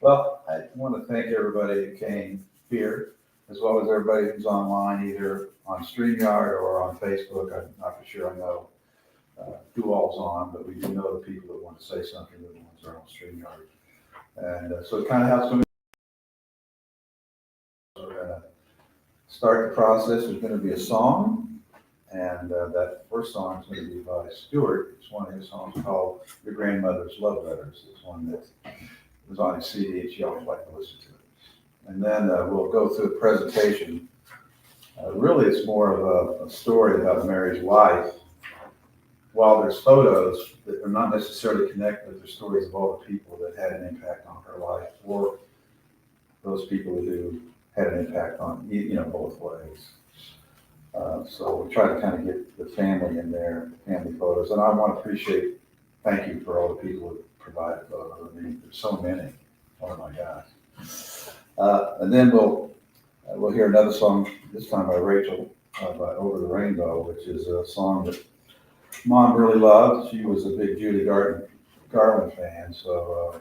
Well, I want to thank everybody who came here, as well as everybody who's online, either on StreamYard or on Facebook. I'm not for sure I know who all's on, but we do know the people that want to say something, the ones that are on StreamYard. And so it kind of helps me. We're going to start the process. There's going to be a song, and that first song is going to be by Stuart. It's one of his songs called Your Grandmother's Love Letters. It's one that was on his CD, and she always liked to listen to it. And then we'll go through a presentation. Really, it's more of a story about Mary's life. While there's photos that are not necessarily connected, there's stories of all the people that had an impact on her life, or those people who had an impact on, both ways. So we try to kind of get the family in there, family photos. And I want to thank you for all the people who provided photos. I mean, there's so many. Oh my gosh. And then we'll hear another song, this time by Rachel, by Over the Rainbow, which is a song that Mom really loved. She was a big Judy Garland fan, so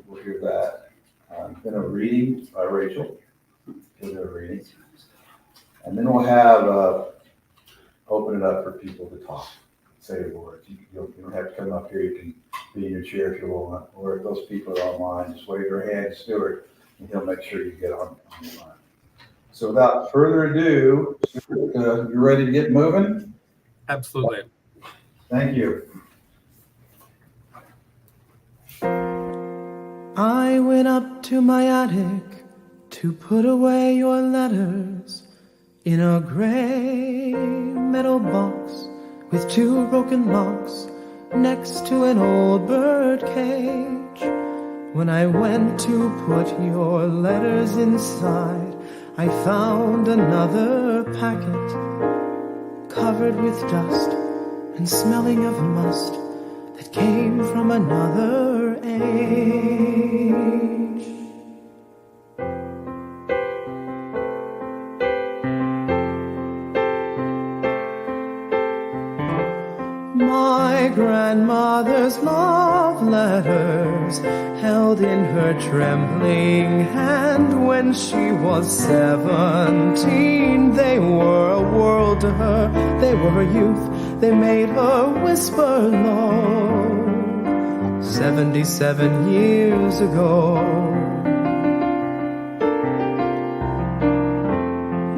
we'll hear that. Then a reading by Rachel. We'll do a reading. And then we'll have open it up for people to talk, say the words. You don't have to come up here. You can be in your chair if you want. Or if those people are online, just wave your hand to Stuart, and he'll make sure you get on the line. So without further ado, Stuart, you ready to get moving? Absolutely. Thank you. I went up to my attic to put away your letters in a gray metal box with 2 broken locks next to an old bird cage. When I went to put your letters inside, I found another packet covered with dust and smelling of must that came from another age. My grandmother's love letters held in her trembling hand when she was 17. They were a world to her, they were her youth, they made her whisper low. 77 years ago.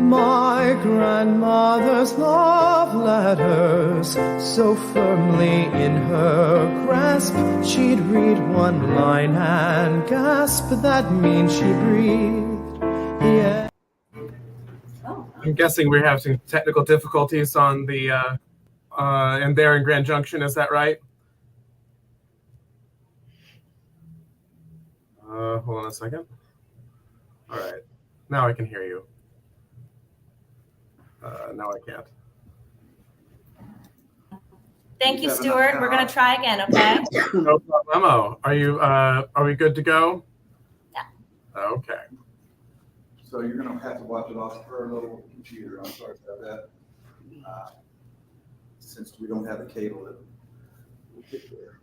My grandmother's love letters, so firmly in her grasp, she'd read one line and gasp. That means she breathed the air. I'm guessing we're having technical difficulties on the and there in Grand Junction. Is that right? Hold on a second. All right, now I can hear you. No, I can't. Thank you, Stuart. We're going to try again, okay? No problemo. Are we good to go? Yeah. Okay. So you're going to have to watch it off her little computer. I'm sorry about that. Since we don't have a cable, we'll get there.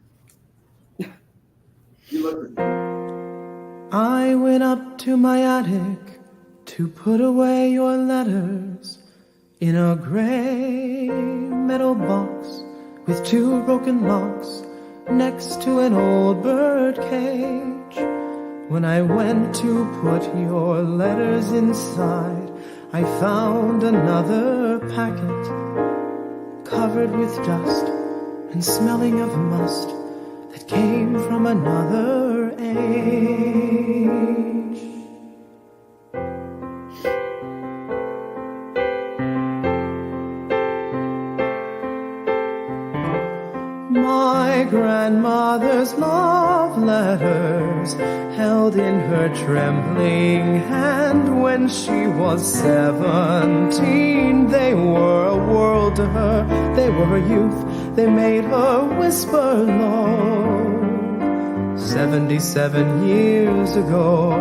You look at I went up to my attic to put away your letters in a gray metal box with 2 broken locks next to an old bird cage. When I went to put your letters inside, I found another packet covered with dust and smelling of must that came from another age. My grandmother's love letters held in her trembling hand when she was 17. They were a world to her, they were her youth, they made her whisper low. 77 years ago.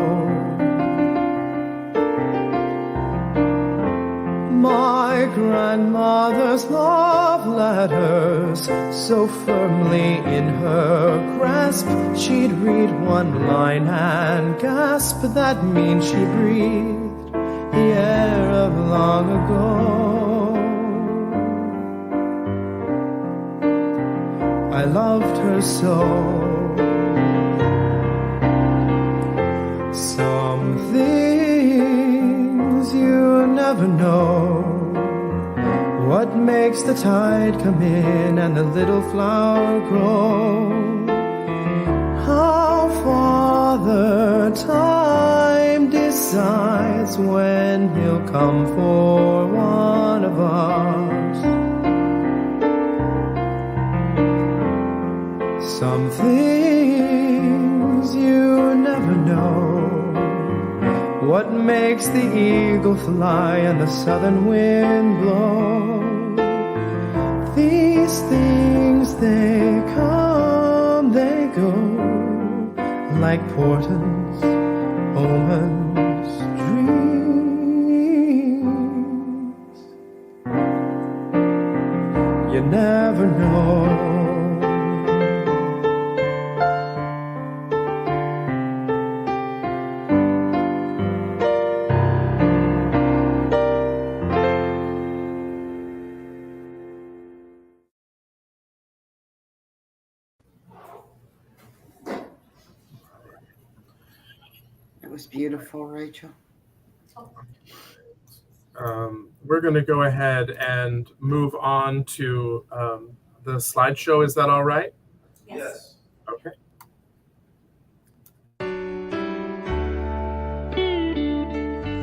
My grandmother's love letters letters so firmly in her grasp. She'd read one line and gasp. That means she breathed the air of long ago. I loved her so. Some things you never know. What makes the tide come in and the little flower grow? How Father Time decides when he'll come for one of us. Some things you never know. What makes the eagle fly and the southern wind blow? These things, they come, they go, like portents, omens, dreams. You never know. It was beautiful, Rachel. We're going to go ahead and move on to the slideshow. Is that all right? Yes. Okay.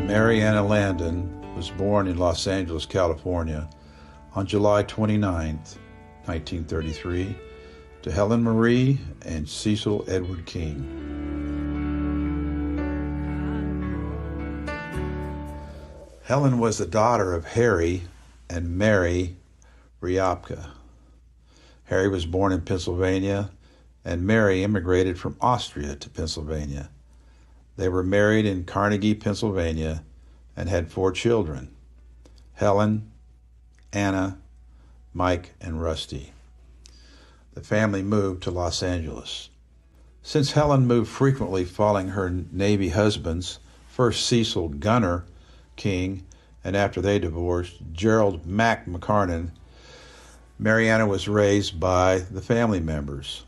Maryanna Landon was born in Los Angeles, California on July 29th, 1933, to Helen Marie and Cecil Edward King. Helen was the daughter of Harry and Mary Ryabka. Harry was born in Pennsylvania, and Mary immigrated from Austria to Pennsylvania. They were married in Carnegie, Pennsylvania, and had 4 children: Helen, Anna, Mike, and Rusty. The family moved to Los Angeles. Since Helen moved frequently following her Navy husbands, first Cecil Gunner King, and after they divorced, Gerald Mack McCarnan, Maryanna was raised by the family members.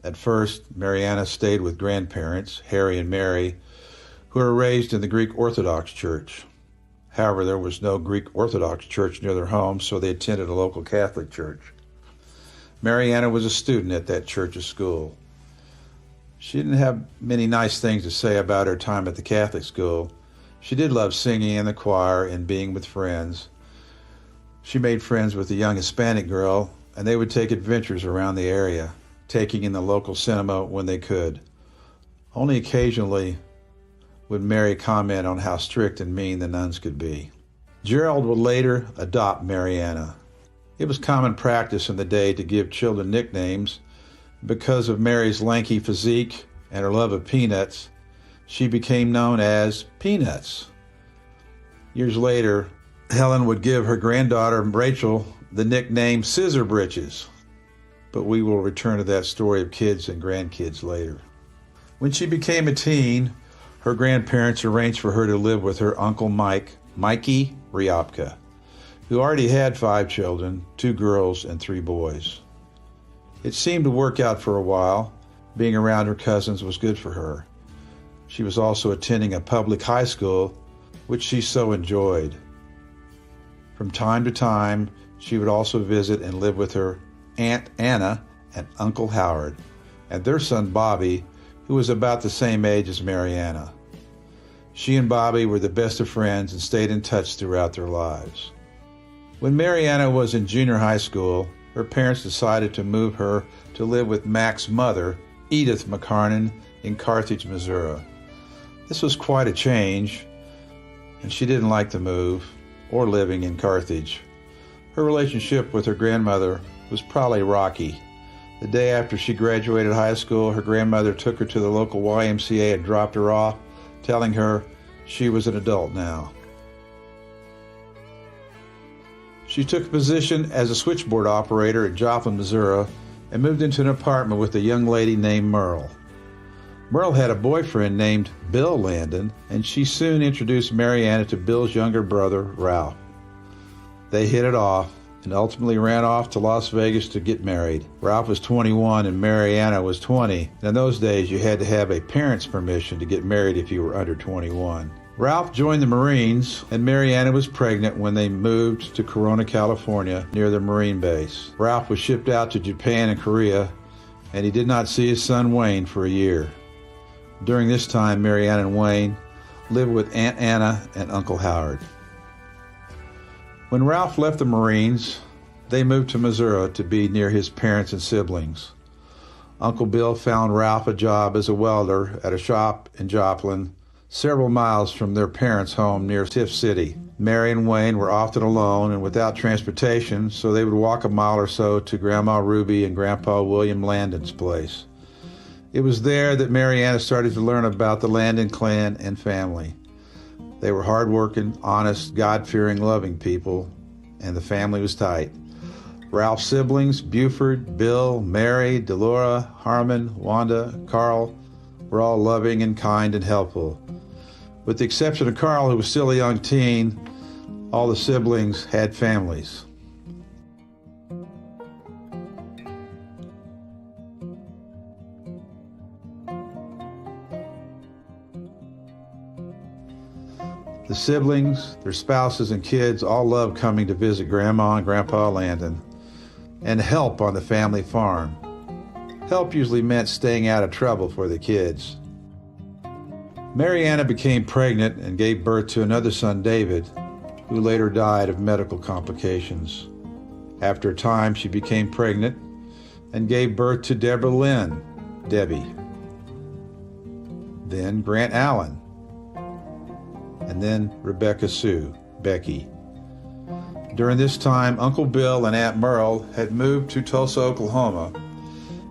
At first, Maryanna stayed with grandparents, Harry and Mary, who were raised in the Greek Orthodox Church. However, there was no Greek Orthodox church near their home, so they attended a local Catholic church. Maryanna was a student at that church's school. She didn't have many nice things to say about her time at the Catholic school. She did love singing in the choir and being with friends. She made friends with a young Hispanic girl, and they would take adventures around the area, taking in the local cinema when they could. Only occasionally would Mary comment on how strict and mean the nuns could be. Gerald would later adopt Maryanna. It was common practice in the day to give children nicknames. Because of Mary's lanky physique and her love of peanuts, she became known as Peanuts. Years later, Helen would give her granddaughter Rachel the nickname Scissor Britches, but we will return to that story of kids and grandkids later. When she became a teen, her grandparents arranged for her to live with her Uncle Mikey Ryabka, who already had 5 children, 2 girls and 3 boys. It seemed to work out for a while. Being around her cousins was good for her. She was also attending a public high school, which she so enjoyed. From time to time, she would also visit and live with her Aunt Anna and Uncle Howard, and their son Bobby, who was about the same age as Maryanna. She and Bobby were the best of friends and stayed in touch throughout their lives. When Maryanna was in junior high school, her parents decided to move her to live with Mac's mother, Edith McCarnan, in Carthage, Missouri. This was quite a change, and she didn't like the move or living in Carthage. Her relationship with her grandmother was probably rocky. The day after she graduated high school, her grandmother took her to the local YMCA and dropped her off, telling her she was an adult now. She took a position as a switchboard operator at Joplin, Missouri, and moved into an apartment with a young lady named Merle. Merle had a boyfriend named Bill Landon, and she soon introduced Maryanna to Bill's younger brother, Ralph. They hit it off and ultimately ran off to Las Vegas to get married. Ralph was 21 and Maryanna was 20. In those days, you had to have a parent's permission to get married if you were under 21. Ralph joined the Marines, and Maryanna was pregnant when they moved to Corona, California, near the Marine base. Ralph was shipped out to Japan and Korea, and he did not see his son Wayne for a year. During this time, Maryanna and Wayne lived with Aunt Anna and Uncle Howard. When Ralph left the Marines, they moved to Missouri to be near his parents and siblings. Uncle Bill found Ralph a job as a welder at a shop in Joplin, several miles from their parents' home near Tiff City. Mary and Wayne were often alone and without transportation, so they would walk a mile or so to Grandma Ruby and Grandpa William Landon's place. It was there that Maryanna started to learn about the Landon clan and family. They were hardworking, honest, God-fearing, loving people, and the family was tight. Ralph's siblings, Buford, Bill, Mary, Delora, Harmon, Wanda, Carl, were all loving and kind and helpful. With the exception of Carl, who was still a young teen, all the siblings had families. The siblings, their spouses, and kids all loved coming to visit Grandma and Grandpa Landon and help on the family farm. Help usually meant staying out of trouble for the kids. Maryanna became pregnant and gave birth to another son, David, who later died of medical complications. After a time, she became pregnant and gave birth to Deborah Lynn, Debbie. Then Grant Allen, and then Rebecca Sue, Becky. During this time, Uncle Bill and Aunt Merle had moved to Tulsa, Oklahoma,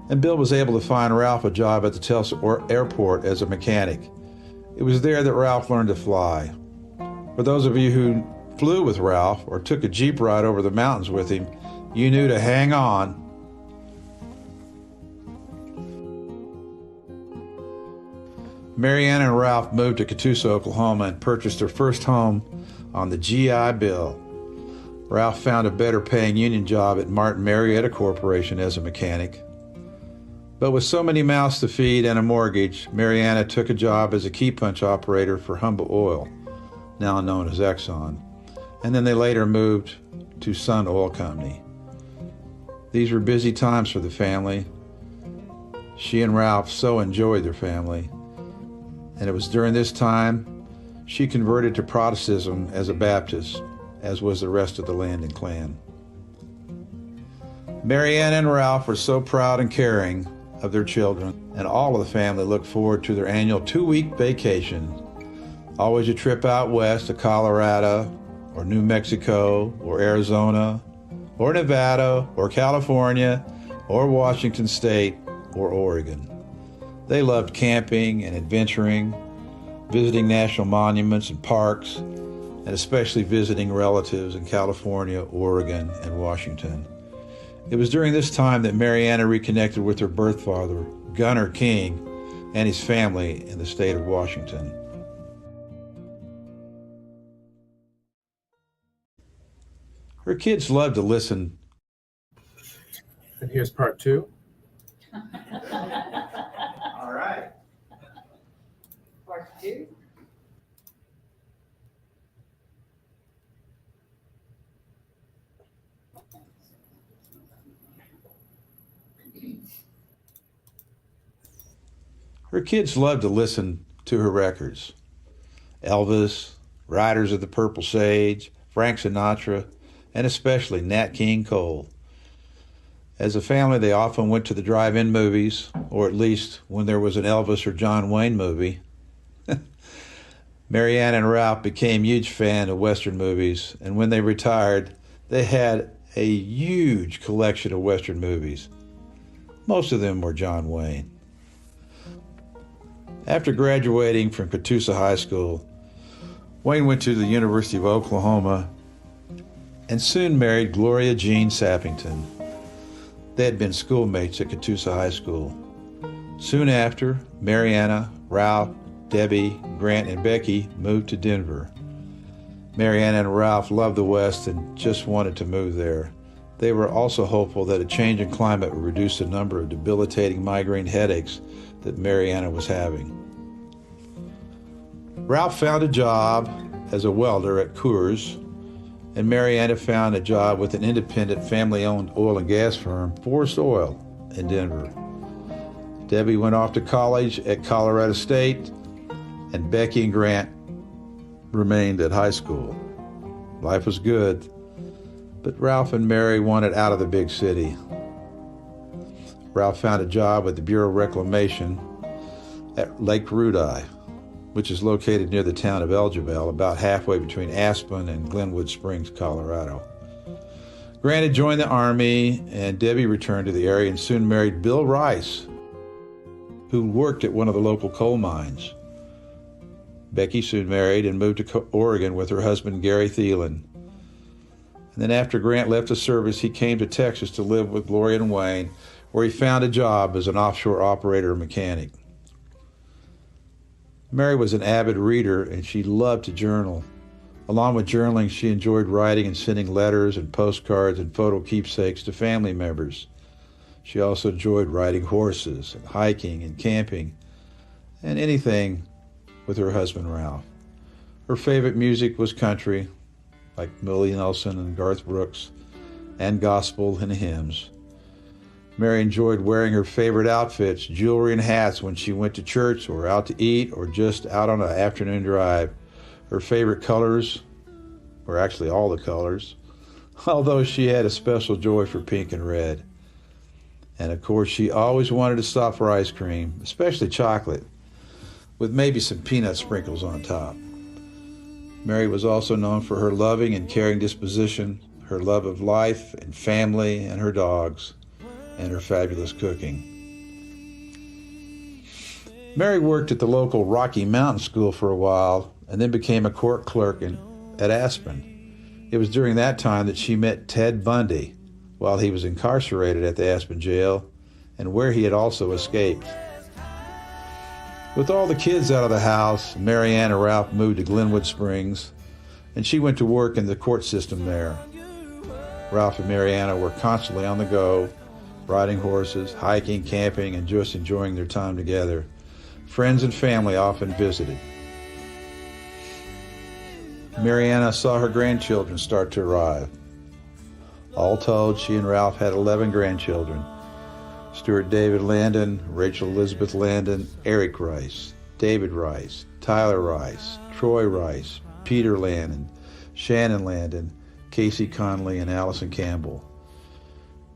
and Bill was able to find Ralph a job at the Tulsa airport as a mechanic. It was there that Ralph learned to fly. For those of you who flew with Ralph or took a Jeep ride over the mountains with him, you knew to hang on. Maryanna and Ralph moved to Catoosa, Oklahoma, and purchased their first home on the GI Bill. Ralph found a better paying union job at Martin Marietta Corporation as a mechanic. But with so many mouths to feed and a mortgage, Maryanna took a job as a key punch operator for Humble Oil, now known as Exxon, and then they later moved to Sun Oil Company. These were busy times for the family. She and Ralph so enjoyed their family. And it was during this time she converted to Protestantism as a Baptist, as was the rest of the Landon clan. Maryanna and Ralph were so proud and caring of their children, and all of the family looked forward to their annual 2-week vacation. Always a trip out west to Colorado, or New Mexico, or Arizona, or Nevada, or California, or Washington State, or Oregon. They loved camping and adventuring, visiting national monuments and parks, and especially visiting relatives in California, Oregon, and Washington. It was during this time that Maryanna reconnected with her birth father, Gunner King, and his family in the state of Washington. Her kids loved to listen. And here's part 2. All right. Part 2. Her kids loved to listen to her records. Elvis, Riders of the Purple Sage, Frank Sinatra, and especially Nat King Cole. As a family, they often went to the drive-in movies, or at least when there was an Elvis or John Wayne movie. Maryanna and Ralph became huge fans of Western movies, and when they retired, they had a huge collection of Western movies. Most of them were John Wayne. After graduating from Catoosa High School, Wayne went to the University of Oklahoma and soon married Gloria Jean Sappington. They had been schoolmates at Catoosa High School. Soon after, Maryanna, Ralph, Debbie, Grant, and Becky moved to Denver. Maryanna and Ralph loved the West and just wanted to move there. They were also hopeful that a change in climate would reduce the number of debilitating migraine headaches that Maryanna was having. Ralph found a job as a welder at Coors, and Maryanna found a job with an independent family-owned oil and gas firm, Forest Oil, in Denver. Debbie went off to college at Colorado State, and Becky and Grant remained at high school. Life was good, but Ralph and Mary wanted out of the big city. Ralph found a job at the Bureau of Reclamation at Lake Rudai, which is located near the town of Elgevale, about halfway between Aspen and Glenwood Springs, Colorado. Grant had joined the Army, and Debbie returned to the area and soon married Bill Rice, who worked at one of the local coal mines. Becky soon married and moved to Oregon with her husband, Gary Thielen. And then after Grant left the service, he came to Texas to live with Gloria and Wayne, where he found a job as an offshore operator and mechanic. Mary was an avid reader, and she loved to journal. Along with journaling, she enjoyed writing and sending letters and postcards and photo keepsakes to family members. She also enjoyed riding horses and hiking and camping and anything with her husband, Ralph. Her favorite music was country, like Willie Nelson and Garth Brooks, and gospel and hymns. Mary enjoyed wearing her favorite outfits, jewelry, and hats when she went to church or out to eat or just out on an afternoon drive. Her favorite colors were actually all the colors, although she had a special joy for pink and red. And of course, she always wanted to stop for ice cream, especially chocolate, with maybe some peanut sprinkles on top. Mary was also known for her loving and caring disposition, her love of life and family and her dogs, and her fabulous cooking. Mary worked at the local Rocky Mountain School for a while and then became a court clerk at Aspen. It was during that time that she met Ted Bundy while he was incarcerated at the Aspen jail, and where he had also escaped. With all the kids out of the house, Maryanna and Ralph moved to Glenwood Springs, and she went to work in the court system there. Ralph and Maryanna were constantly on the go, riding horses, hiking, camping, and just enjoying their time together. Friends and family often visited. Maryanna saw her grandchildren start to arrive. All told, she and Ralph had 11 grandchildren: Stuart David Landon, Rachel Elizabeth Landon, Eric Rice, David Rice, Tyler Rice, Troy Rice, Peter Landon, Shannon Landon, Casey Conley, and Allison Campbell.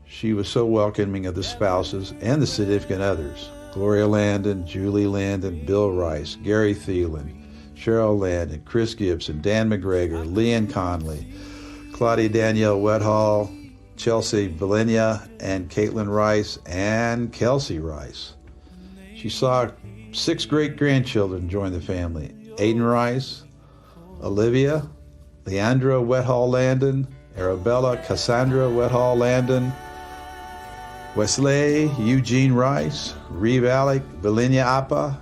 She was so welcoming of the spouses and the significant others: Gloria Landon, Julie Landon, Bill Rice, Gary Thielen, Cheryl Landon, Chris Gibson, Dan McGregor, Leanne Conley, Claudia Danielle Wethall, Chelsea Valenia, and Caitlin Rice, and Kelsey Rice. She saw 6 great-grandchildren join the family: Aiden Rice, Olivia, Leandra Wethall Landon, Arabella Cassandra Wethall Landon, Wesley Eugene Rice, Reeve Alec Valenia Appa,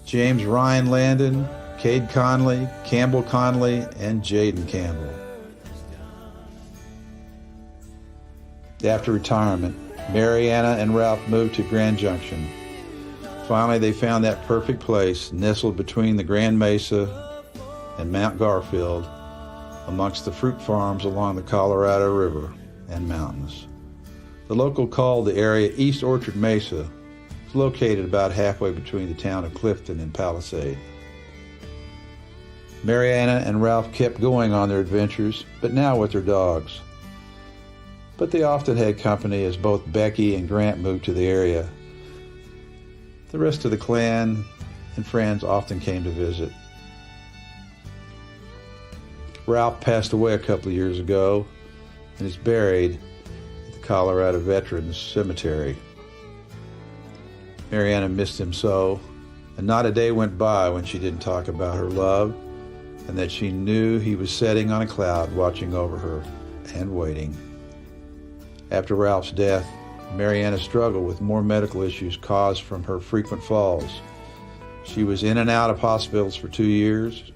James Ryan Landon, Cade Conley, Campbell Conley, and Jaden Campbell. After retirement, Maryanna and Ralph moved to Grand Junction. Finally, they found that perfect place nestled between the Grand Mesa and Mount Garfield, amongst the fruit farms along the Colorado River and mountains. The local called the area East Orchard Mesa. It's located about halfway between the town of Clifton and Palisade. Maryanna and Ralph kept going on their adventures, but now with their dogs. But they often had company as both Becky and Grant moved to the area. The rest of the clan and friends often came to visit. Ralph passed away a couple of years ago and is buried at the Colorado Veterans Cemetery. Maryanna missed him so, and not a day went by when she didn't talk about her love and that she knew he was sitting on a cloud watching over her and waiting. After Ralph's death, Maryanna struggled with more medical issues caused from her frequent falls. She was in and out of hospitals for 2 years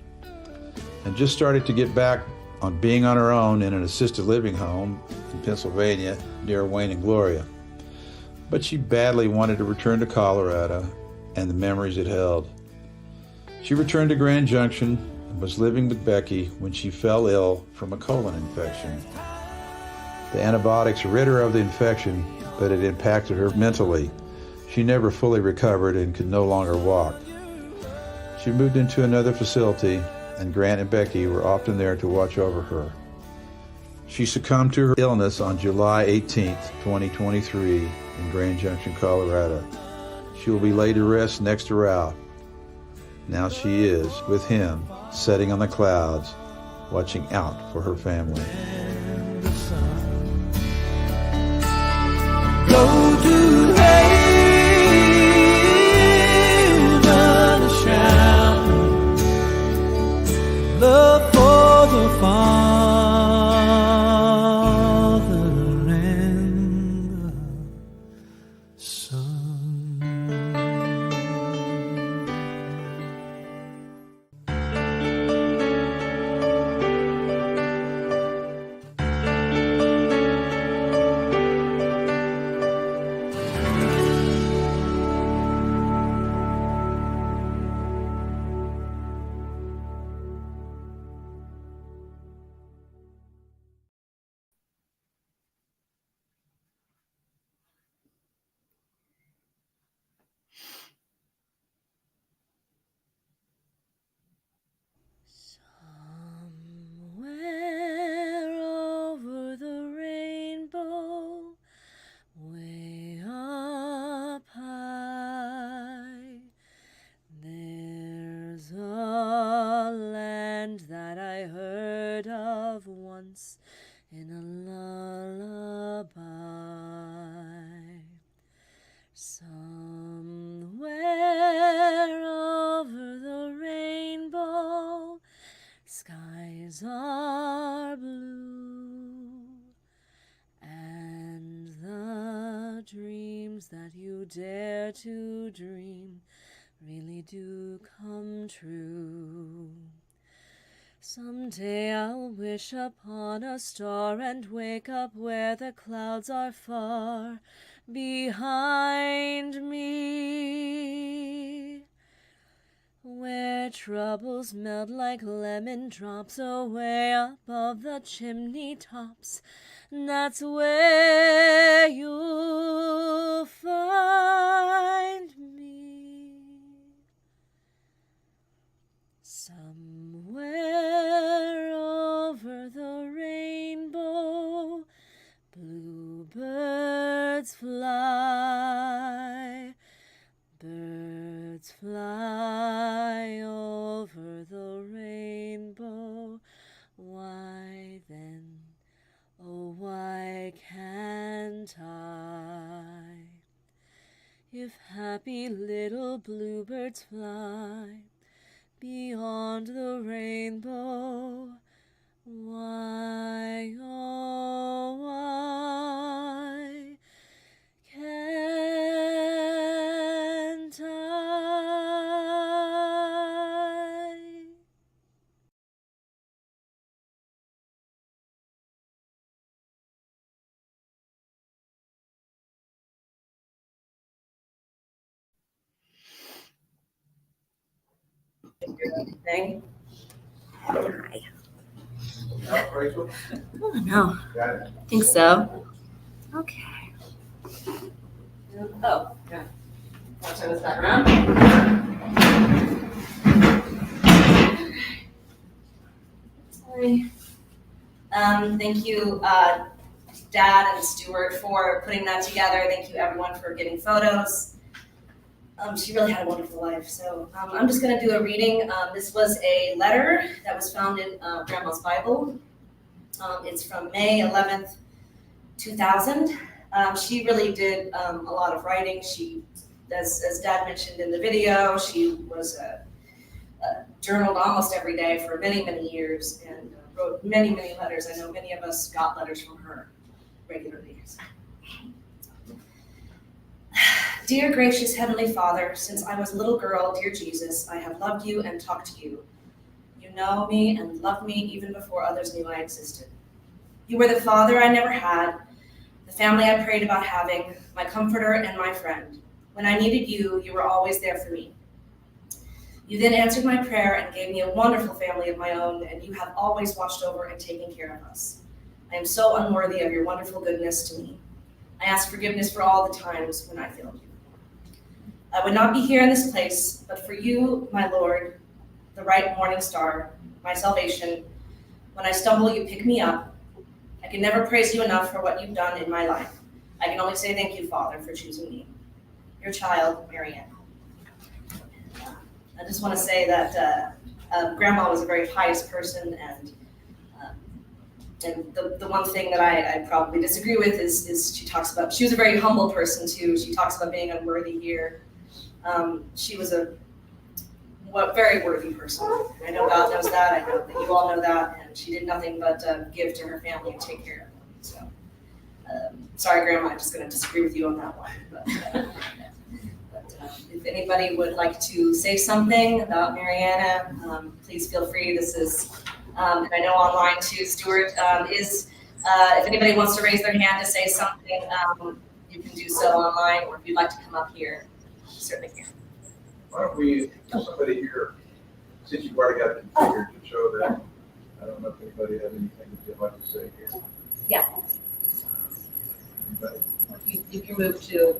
and just started to get back on being on her own in an assisted living home in Pennsylvania near Wayne and Gloria. But she badly wanted to return to Colorado and the memories it held. She returned to Grand Junction and was living with Becky when she fell ill from a colon infection. The antibiotics rid her of the infection, but it impacted her mentally. She never fully recovered and could no longer walk. She moved into another facility, and Grant and Becky were often there to watch over her. She succumbed to her illness on July 18, 2023, in Grand Junction, Colorado. She will be laid to rest next to Ralph. Now she is with him, sitting on the clouds, watching out for her family. Go to haven a shout, love for the Father and the Son. Somewhere over the rainbow, way up high, there's a land that I heard of once in a lullaby. Somewhere over the rainbow, skies are blue, and the dreams that you dare to dream really do come true. Someday I'll wish upon a star and wake up where the clouds are far behind me, where troubles melt like lemon drops away above the chimney tops. That's where you'll find me. Somewhere over the rainbow, bluebirds fly. Birds fly over the rainbow. Why then, oh why can't I? If happy little bluebirds fly beyond the rainbow, why, oh why can't I? Thing. Rachel? Oh, no, Got it. I think so. Okay. Oh, yeah. Want to turn this back around? Sorry. Thank you, Dad and Stuart, for putting that together. Thank you, everyone, for getting photos. She really had a wonderful life. So I'm just going to do a reading. This was a letter that was found in Grandma's Bible. It's from May 11th, 2000. She really did a lot of writing. She, as Dad mentioned in the video, she was a journaled almost every day for many, many years and wrote many, many letters. I know many of us got letters from her regularly. Dear gracious Heavenly Father, since I was a little girl, dear Jesus, I have loved you and talked to you. You know me and love me even before others knew I existed. You were the father I never had, the family I prayed about having, my comforter and my friend. When I needed you, you were always there for me. You then answered my prayer and gave me a wonderful family of my own, and you have always watched over and taken care of us. I am so unworthy of your wonderful goodness to me. I ask forgiveness for all the times when I failed you. I would not be here in this place, but for you, my Lord, the bright morning star, my salvation. When I stumble, you pick me up. I can never praise you enough for what you've done in my life. I can only say thank you, Father, for choosing me. Your child, Maryanna. I just want to say that Grandma was a very pious person, and the one thing that I probably disagree with is she was a very humble person too. She talks about being unworthy here. She was a very worthy person. I know God knows that. I know that you all know that. And she did nothing but give to her family and take care of them. So, sorry, Grandma, I'm just going to disagree with you on that one. But if anybody would like to say something about Maryanna, please feel free. This is, and I know online too, Stuart is, if anybody wants to raise their hand to say something, you can do so online, or if you'd like to come up here, you certainly can. Why don't we, somebody here, since you've already got it configured to show that, I don't know if anybody had anything that they'd like to say here. Yeah. Anybody? You can move to.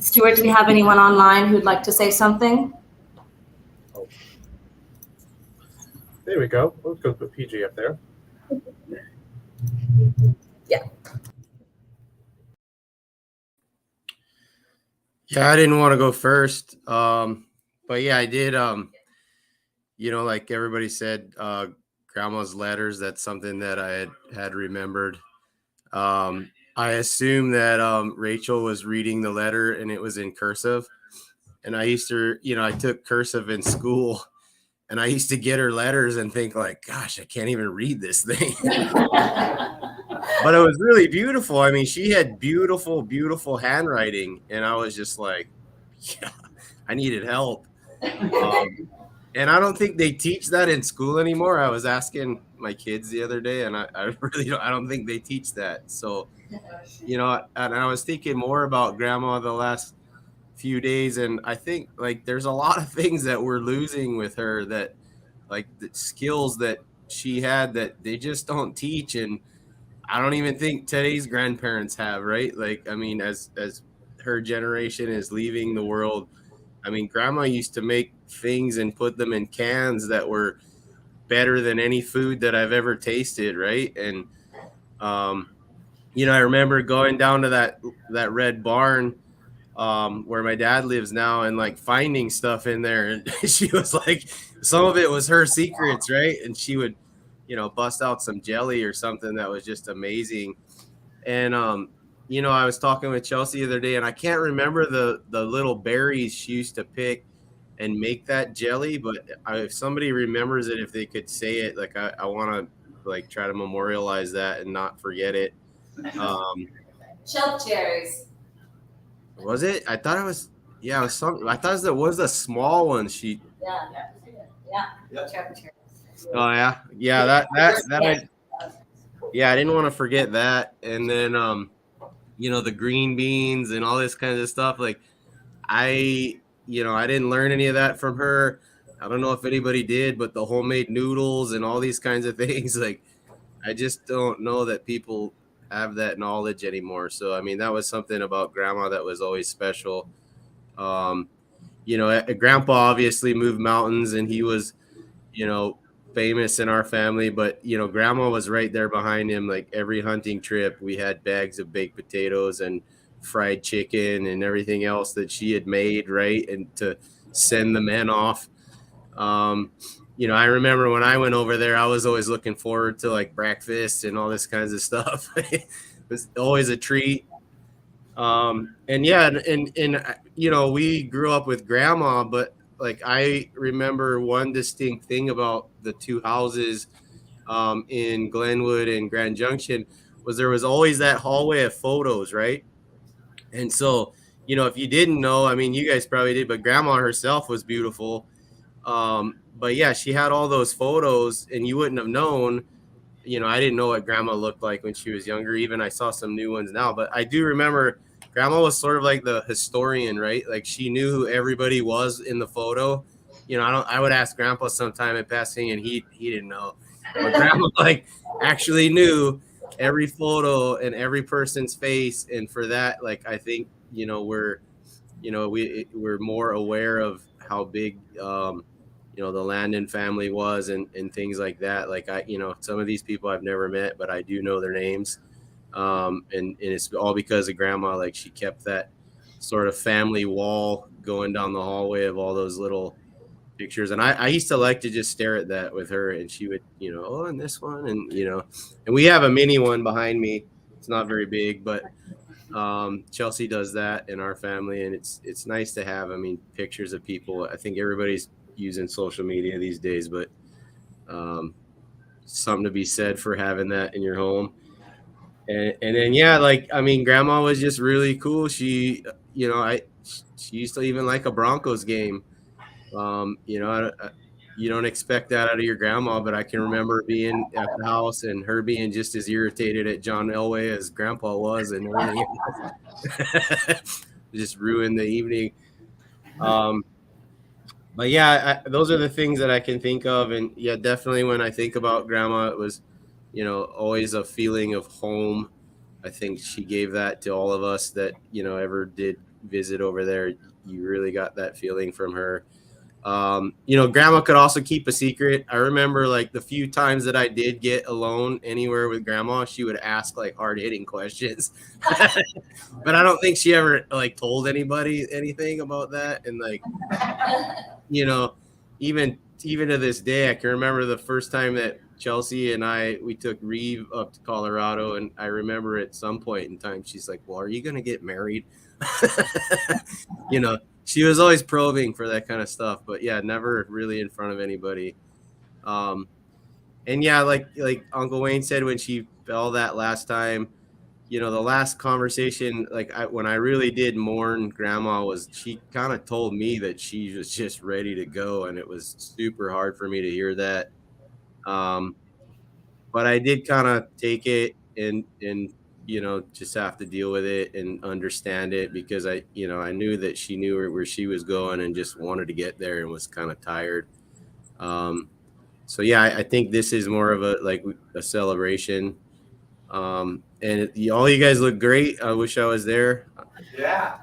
Stuart, do we have anyone online who'd like to say something? There we go. Let's go put PG up there. Yeah, I didn't want to go first. But yeah, I did. Like everybody said, grandma's letters, that's something that I had remembered. I assume that Rachel was reading the letter and it was in cursive. And I used to, I took cursive in school, and I used to get her letters and think like, gosh, I can't even read this thing. But it was really beautiful. I mean, she had beautiful, beautiful handwriting. And I was just like, yeah, I needed help. And I don't think they teach that in school anymore. I was asking my kids the other day, and I really I don't think they teach that. So, and I was thinking more about Grandma the last few days, and I think like there's a lot of things that we're losing with her, that like the skills that she had that they just don't teach. And I don't even think today's grandparents have, right? Like, I mean, as her generation is leaving the world, I mean, Grandma used to make things and put them in cans that were better than any food that I've ever tasted, right? And I remember going down to that red barn where my dad lives now, and like finding stuff in there, and she was like, some of it was her secrets, right? And she would bust out some jelly or something that was just amazing. And I was talking with Chelsea the other day, and I can't remember the little berries she used to pick and make that jelly, but if somebody remembers it, if they could say it, like I want to like try to memorialize that and not forget it. Shelf cherries. Was it? I thought it was. Yeah, it was something. I thought it was a small one. Yeah. Oh yeah, that. I didn't want to forget that. And then the green beans and all this kind of stuff. Like I didn't learn any of that from her. I don't know if anybody did, but the homemade noodles and all these kinds of things, like I just don't know that people have that knowledge anymore. So I mean, that was something about Grandma that was always special. Grandpa obviously moved mountains, and he was famous in our family, but Grandma was right there behind him. Like every hunting trip, we had bags of baked potatoes and fried chicken and everything else that she had made, right, and to send the men off. I remember when I went over there, I was always looking forward to like breakfast and all this kinds of stuff. It was always a treat. And yeah, and you know, we grew up with grandma, but like I remember one distinct thing about the two houses in Glenwood and Grand Junction was there was always that hallway of photos, right? And so, you know, if you didn't know, I mean, you guys probably did, but grandma herself was beautiful. But yeah, she had all those photos, and you wouldn't have known. You know, I didn't know what grandma looked like when she was younger. Even I saw some new ones now, but I do remember grandma was sort of like the historian, right? Like she knew who everybody was in the photo. You know, I would ask grandpa sometime in passing and he didn't know. But grandma like actually knew every photo and every person's face. And for that, like I think, you know, we're more aware of how big you know, the Landon family was and things like that. Like you know, some of these people I've never met, but I do know their names. And it's all because of grandma. Like she kept that sort of family wall going down the hallway of all those little pictures. And I used to like to just stare at that with her, and she would, you know, oh, and this one, and you know, and we have a mini one behind me. It's not very big, but Chelsea does that in our family, and it's nice to have. I mean, pictures of people. I think everybody's using social media these days, but something to be said for having that in your home. And then yeah, like I mean, grandma was just really cool. She, you know, she used to even like a Broncos game. You know, you don't expect that out of your grandma, but I can remember being at the house and her being just as irritated at John Elway as grandpa was, and everything just ruined the evening. But yeah, those are the things that I can think of. And yeah, definitely when I think about grandma, it was, you know, always a feeling of home. I think she gave that to all of us that, you know, ever did visit over there. You really got that feeling from her. You know, grandma could also keep a secret. I remember like the few times that I did get alone anywhere with grandma, she would ask like hard hitting questions, but I don't think she ever like told anybody anything about that. And like, you know, even to this day, I can remember the first time that Chelsea and we took Reeve up to Colorado, and I remember at some point in time, she's like, well, are you going to get married? You know, she was always probing for that kind of stuff, but yeah, never really in front of anybody. And yeah, like Uncle Wayne said, when she fell that last time, you know, the last conversation, like when I really did mourn grandma, was she kind of told me that she was just ready to go, and it was super hard for me to hear that. But I did kind of take it and you know, just have to deal with it and understand it, because I knew that she knew where she was going and just wanted to get there and was kind of tired. So yeah, I think this is more of a celebration. And all you guys look great. I wish I was there. Yeah.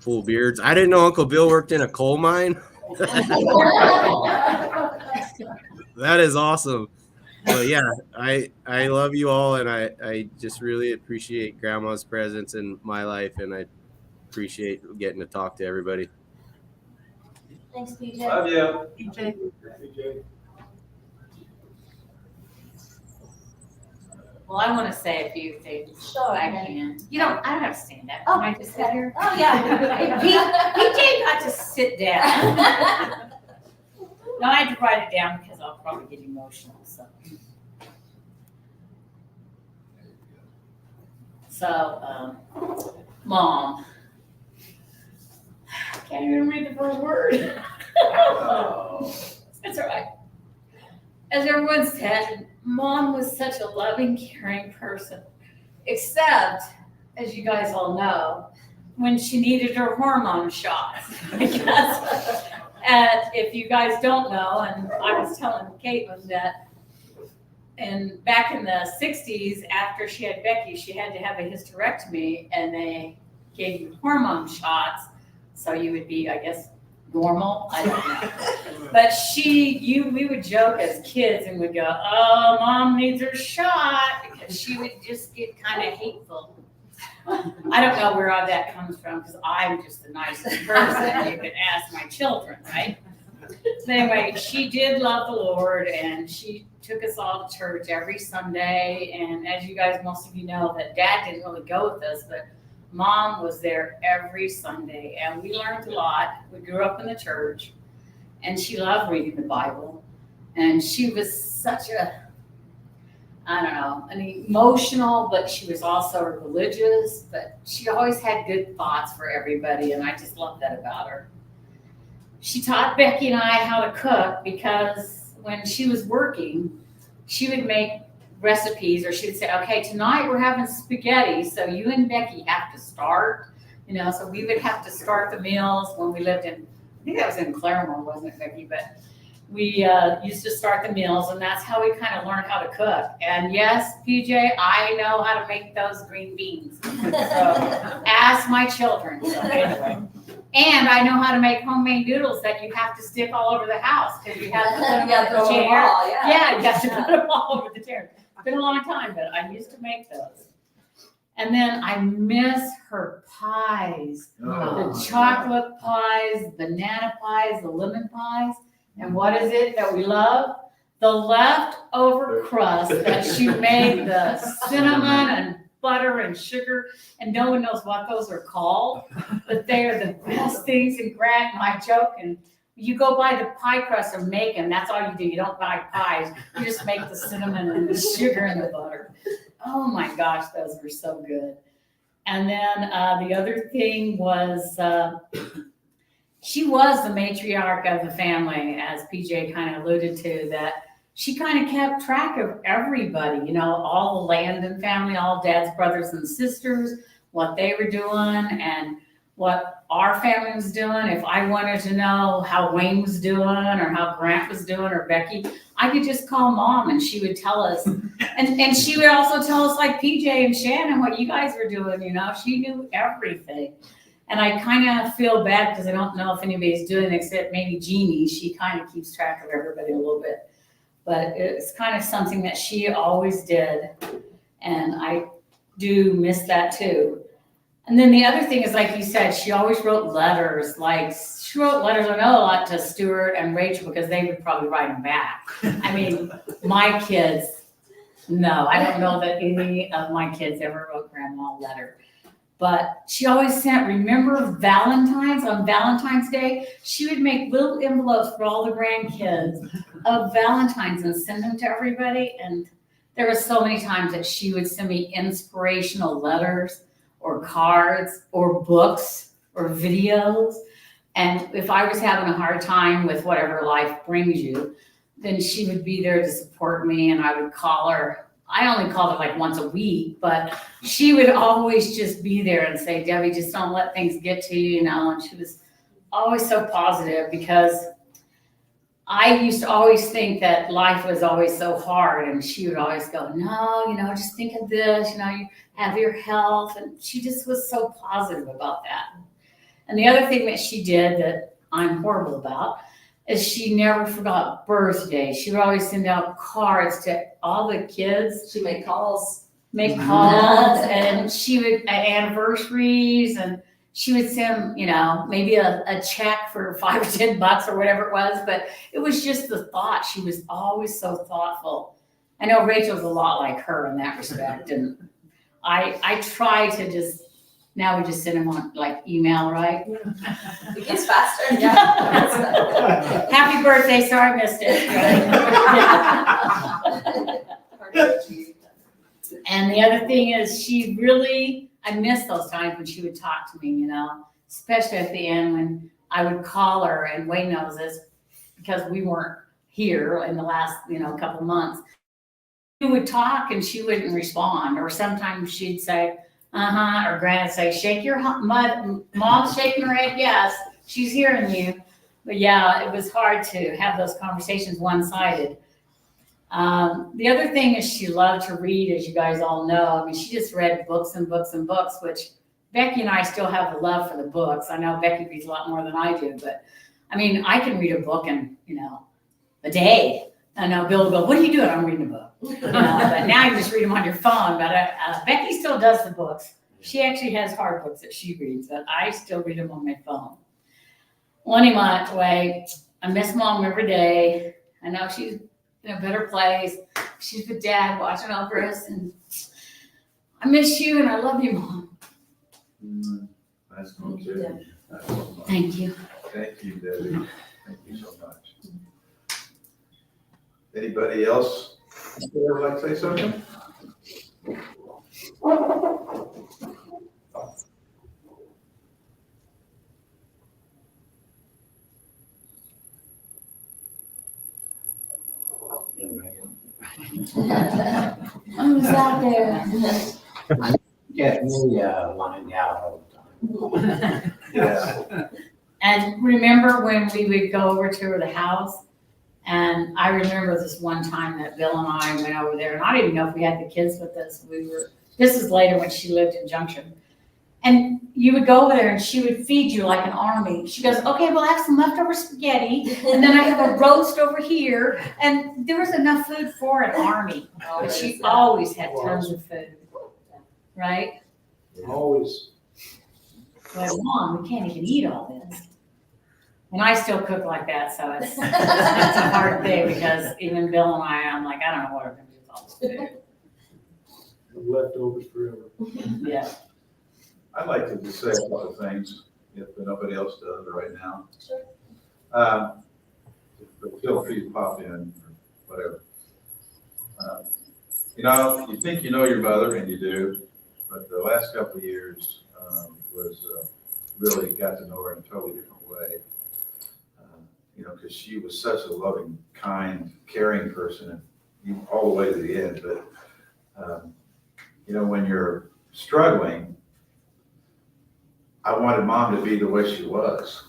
Full beards. I didn't know Uncle Bill worked in a coal mine. That is awesome. But yeah, I love you all, and I just really appreciate grandma's presence in my life, and I appreciate getting to talk to everybody. Thanks, PJ. Love you. PJ. Well, I want to say a few things. Sure. I can. I don't have to stand up. Oh, Can I just sit here? Oh, yeah. PJ got to sit down. No, I had to write it down because I'll probably get emotional. So, Mom. I can't even read the first word. Oh. That's all right. As everyone said, Mom was such a loving, caring person, except, as you guys all know, when she needed her hormone shots. Because, if you guys don't know, and I was telling Caitlin that, and back in the 60s, after she had Becky, she had to have a hysterectomy, and they gave you hormone shots, so you would be, I guess, normal. I don't know. But we would joke as kids and would go, "Oh, Mom needs her shot," because she would just get kind of hateful. I don't know where all that comes from, because I'm just the nicest person. You could ask my children, right? So anyway, she did love the Lord, and she took us all to church every Sunday. And as you guys, most of you know, that Dad didn't really go with us, but Mom was there every Sunday. And we learned a lot. We grew up in the church, and she loved reading the Bible. And she was such an emotional, but she was also religious, but she always had good thoughts for everybody, and I just love that about her. She taught Becky and I how to cook because when she was working, she would make recipes, or she would say, okay, tonight we're having spaghetti, so you and Becky have to start, so we would have to start the meals when we lived in, I think that was in Claremore, wasn't it, Becky? But we used to start the meals, and that's how we kind of learned how to cook. And yes, PJ, I know how to make those green beans. So ask my children. So anyway. And I know how to make homemade noodles that you have to stick all over the house because you have to put them on the chair. Yeah, you have to put them all over the chair. It's been a long time, but I used to make those. And then I miss her pies, the chocolate pies, banana pies, the lemon pies. And what is it that we love? The leftover crust that she made, the cinnamon and butter and sugar, and no one knows what those are called, but they are the best things. And Grant and I joke, and you go buy the pie crust and make them. That's all you do. You don't buy pies. You just make the cinnamon and the sugar and the butter. Oh my gosh, those were so good. And then the other thing was, she was the matriarch of the family, as PJ kind of alluded to, that she kind of kept track of everybody, all the Landon family, all Dad's brothers and sisters, what they were doing and what our family was doing. If I wanted to know how Wayne was doing or how Grant was doing or Becky, I could just call Mom and she would tell us. And she would also tell us, like PJ and Shannon, what you guys were doing, she knew everything. And I kind of feel bad because I don't know if anybody's doing it except maybe Jeannie. She kind of keeps track of everybody a little bit. But it's kind of something that she always did. And I do miss that too. And then the other thing is, like you said, she always wrote letters. Like, she wrote letters, I know, a lot to Stuart and Rachel because they would probably write them back. I mean, my kids, no, I don't know that any of my kids ever wrote Grandma a letter. But she always sent, remember Valentine's, on Valentine's Day, she would make little envelopes for all the grandkids of Valentine's and send them to everybody. And there were so many times that she would send me inspirational letters or cards or books or videos. And if I was having a hard time with whatever life brings you, then she would be there to support me, and I would call her. I only called her like once a week, but she would always just be there and say, Debbie, just don't let things get to you, And she was always so positive because I used to always think that life was always so hard, and she would always go, no, just think of this, you have your health. And she just was so positive about that. And the other thing that she did that I'm horrible about is she never forgot birthdays. She would always send out cards to all the kids. She made calls. And she would, anniversaries, and she would send, maybe a check for $5 or $10 or whatever it was, but it was just the thought. She was always so thoughtful. I know Rachel's a lot like her in that respect, and I try to just, now we just send them on like email, right? It gets faster. Yeah. Happy birthday, sorry I missed it. And the other thing is I miss those times when she would talk to me, especially at the end when I would call her, and Wayne knows this because we weren't here in the last, couple months. We would talk and she wouldn't respond, or sometimes she'd say, or Grant would say, shake your mom's shaking her head, yes, she's hearing you. But yeah, it was hard to have those conversations one-sided. The other thing is she loved to read, as you guys all know. I mean, she just read books and books and books, which Becky and I still have the love for the books. I know Becky reads a lot more than I do, but I mean, I can read a book in, a day. I know Bill will go, what are you doing? I'm reading a book. But now you just read them on your phone. But Becky still does the books. She actually has hard books that she reads, but I still read them on my phone. Well, anyway, I miss Mom every day. I know it in a better place. She's with Dad watching over us, and I miss you and I love you, Mom. That's okay. Thank you. Thank you, Debbie. Thank you so much. Anybody else would like to say something? Who's out there? Get me lying out all the time. Yeah. And remember when we would go over to the house? And I remember this one time that Bill and I went over there, and I didn't even know if we had the kids with us. This is later when she lived in Junction. And you would go over there and she would feed you like an army. She goes, okay, we'll have some leftover spaghetti. And then I have a roast over here. And there was enough food for an army. But she always had tons of food. Right? Always. Like, Mom, we can't even eat all this. And I still cook like that, so it's a hard thing because even Bill and I'm like, I don't know what we're gonna do with all this food. Leftovers forever. Yeah. I'd like to just say a couple of things, if nobody else does right now. Sure. But feel free to pop in, or whatever. You know, you think you know your mother, and you do, but the last couple of years was really got to know her in a totally different way. You know, because she was such a loving, kind, caring person, and all the way to the end. But you know, when you're struggling, I wanted Mom to be the way she was,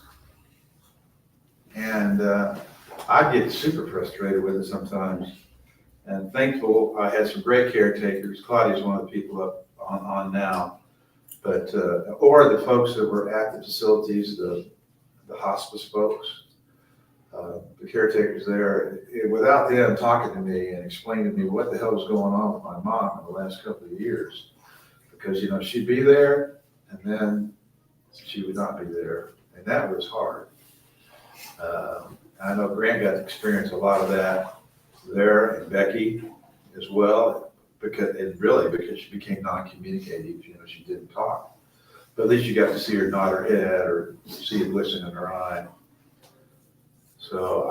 and I get super frustrated with it sometimes. And thankful I had some great caretakers. Claudia's one of the people up on now, but or the folks that were at the facilities, the hospice folks. The caretakers there, without them talking to me and explaining to me what the hell was going on with my mom in the last couple of years. Because, you know, she'd be there and then she would not be there. And that was hard. I know Grant got to experience a lot of that there, and Becky as well, because she became non-communicative. You know, she didn't talk. But at least you got to see her nod her head or see a glisten in her eye. So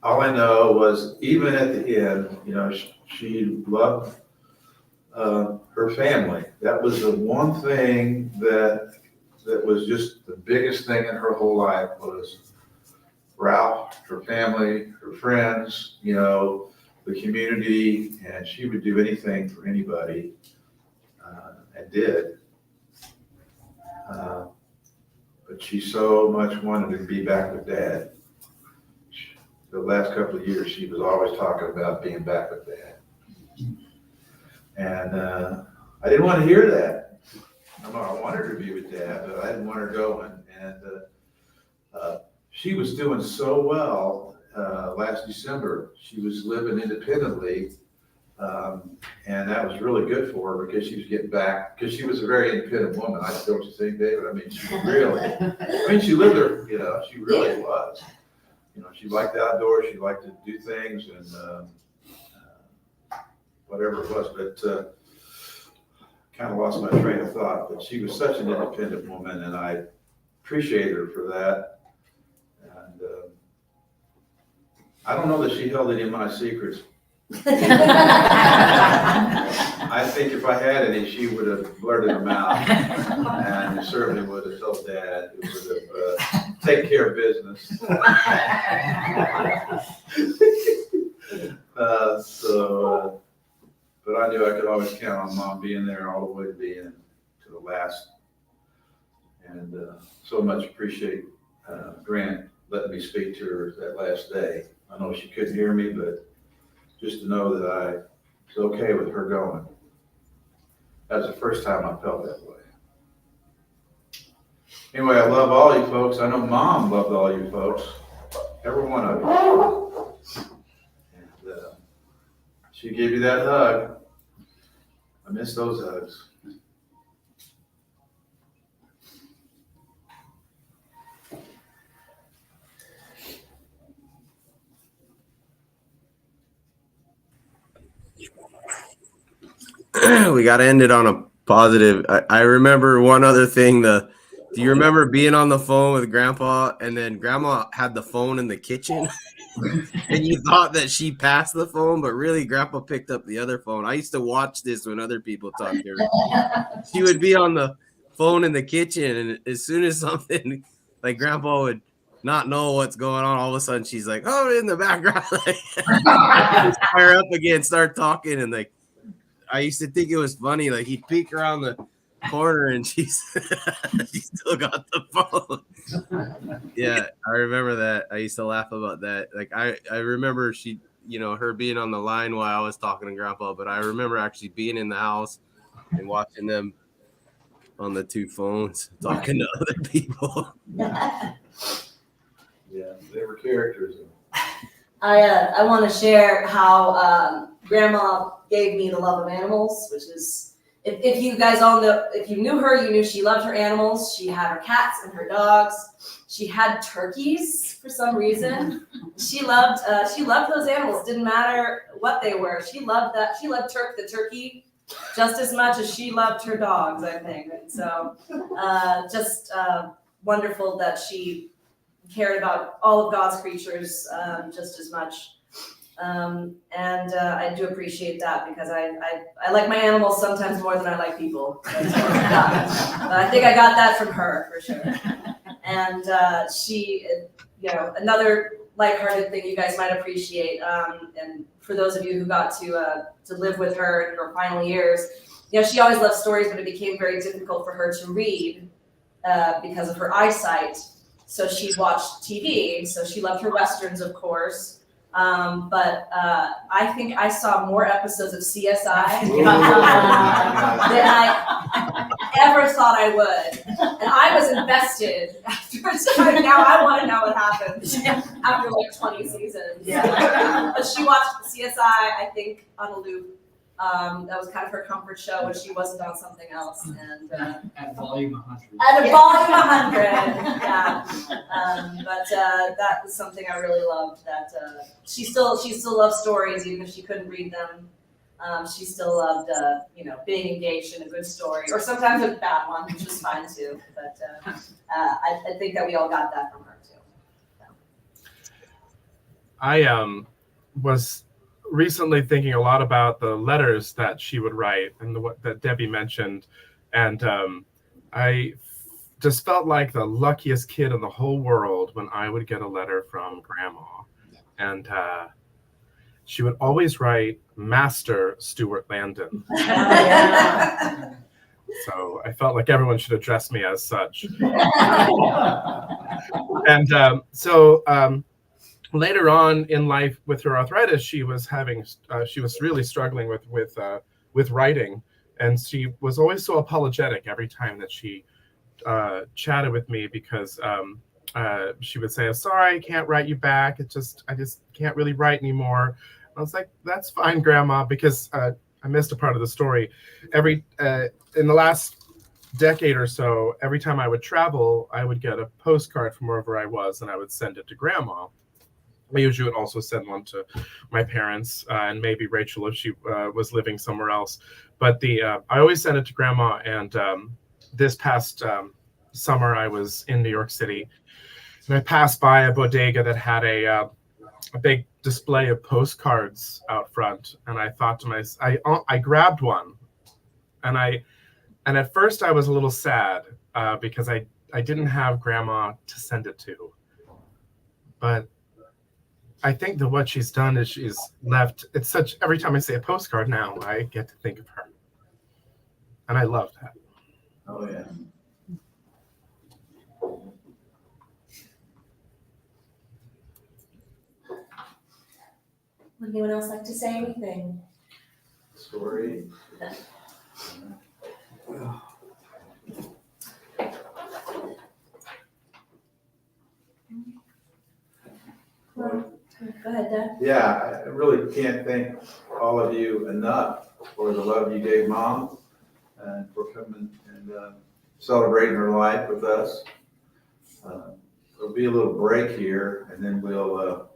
all I know was even at the end, you know, she loved her family. That was the one thing that was just the biggest thing in her whole life was Ralph, her family, her friends, you know, the community, and she would do anything for anybody, and did. But she so much wanted to be back with Dad. The last couple of years, she was always talking about being back with Dad. And I didn't want to hear that. No, I wanted her to be with Dad, but I didn't want her going. And she was doing so well last December. She was living independently. And that was really good for her because she was getting back, because she was a very independent woman. Don't you think, David? I mean, she lived there, you know, she really was. You know, she liked the outdoors, she liked to do things and whatever it was, but kind of lost my train of thought. But she was such an independent woman and I appreciate her for that. And I don't know that she held any of my secrets. I think if I had any, she would have blurted them out, and certainly would have told Dad, who would have taken care of business. But I knew I could always count on Mom being there all the way to the end, to the last. And so much appreciate Grant letting me speak to her that last day. I know she couldn't hear me, but just to know that I was okay with her going. That was the first time I felt that way. Anyway, I love all you folks. I know Mom loved all you folks. Every one of you. And she gave you that hug. I miss those hugs. we got to end it on a positive. I remember one other thing. Do you remember being on the phone with Grandpa and then Grandma had the phone in the kitchen and you thought that she passed the phone, but really Grandpa picked up the other phone? I used to watch this when other people talked to her. She would be on the phone in the kitchen, and as soon as something like Grandpa would not know what's going on, all of a sudden she's like, "Oh, in the background," like, just fire up again, start talking, and like I used to think it was funny. Like he'd peek around the corner, and she's she still got the phone. Yeah, I remember that. I used to laugh about that. Like I remember she, her being on the line while I was talking to Grandpa, but I remember actually being in the house and watching them on the two phones talking to other people. Yeah, they were characters. I want to share how Grandma gave me the love of animals, which is, if you guys all know, if you knew her, you knew she loved her animals. She had her cats and her dogs. She had turkeys for some reason. She loved those animals. Didn't matter what they were. She loved that. She loved the turkey just as much as she loved her dogs, I think. And so just wonderful that she cared about all of God's creatures just as much. And I do appreciate that, because I like my animals sometimes more than I like people. But I think I got that from her for sure. And she, another lighthearted thing you guys might appreciate, and for those of you who got to live with her in her final years, she always loved stories, but it became very difficult for her to read because of her eyesight. So she watched TV. So she loved her Westerns, of course. But I think I saw more episodes of CSI than I ever thought I would. And I was invested after a time. Now I want to know what happens after like 20 seasons. But she watched CSI, I think, on a loop. That was kind of her comfort show when she wasn't on something else. And At volume 100. at a volume 100, yeah. But that was something I really loved. That she still loves stories, even if she couldn't read them. She still loved, being engaged in a good story, or sometimes a bad one, which was fine too. But I think that we all got that from her too. I was recently thinking a lot about the letters that she would write and that Debbie mentioned, and I just felt like the luckiest kid in the whole world when I would get a letter from Grandma, and she would always write Master Stuart Landon. So I felt like everyone should address me as such. And later on in life with her arthritis, she was really struggling with writing, and she was always so apologetic every time that she chatted with me, because she would say, "I'm sorry, I can't write you back. I just can't really write anymore." I was like, "That's fine, Grandma," because I missed a part of the story. In the last decade or so, every time I would travel, I would get a postcard from wherever I was, and I would send it to Grandma. I usually would also send one to my parents and maybe Rachel if she was living somewhere else. But I always sent it to Grandma. And this past summer, I was in New York City, and I passed by a bodega that had a big display of postcards out front. And I thought to myself, I grabbed one, and at first I was a little sad because I didn't have Grandma to send it to. But I think that what she's done is she's left, every time I say a postcard now, I get to think of her. And I love that. Oh, yeah. Would anyone else like to say anything? Story. Go ahead, Dad. Yeah, I really can't thank all of you enough for the love you gave Mom and for coming and celebrating her life with us. There'll be a little break here, and then we'll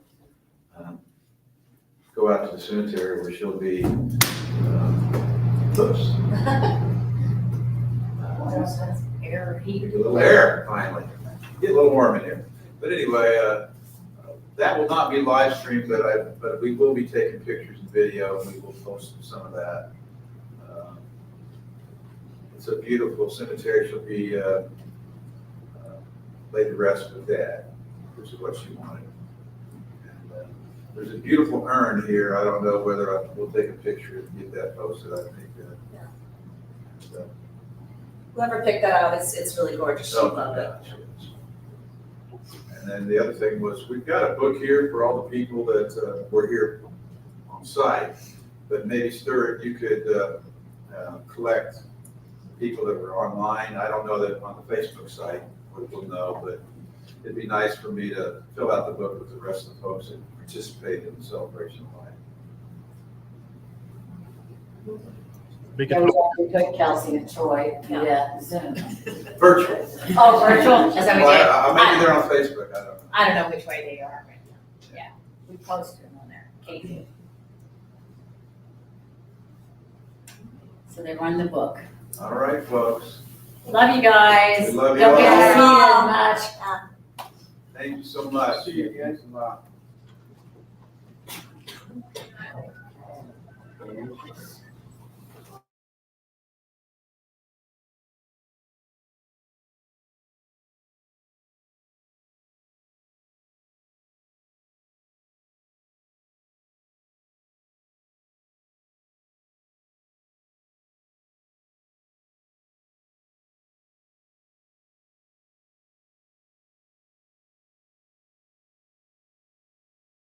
go out to the cemetery where she'll be Oops. Air heat. A little air, finally. Get a little warm in here. But anyway, that will not be live streamed, but we will be taking pictures and video, and we will post some of that. It's a beautiful cemetery. She'll be laid to rest with Dad, which is what she wanted. And there's a beautiful urn here. I don't know whether we'll take a picture and get that posted. I think. Whoever picked that out, it's really gorgeous. She loved it. And then the other thing was, we've got a book here for all the people that were here on site, but maybe Stuart, you could collect people that were online. I don't know that on the Facebook site, we'll know, but it'd be nice for me to fill out the book with the rest of the folks that participated in the celebration of life. We Yeah, could, we put Kelsey and Troy via Zoom. Virtual. Oh, virtual? Is that what we did? Well, maybe they're on Facebook, I don't know. I don't know which way they are right now. Yeah, we posted them on there. Kate did. So they run the book. All right, folks. Love you guys. We love you Don't get to all. see you as much. Thank you so much. See you guys a lot.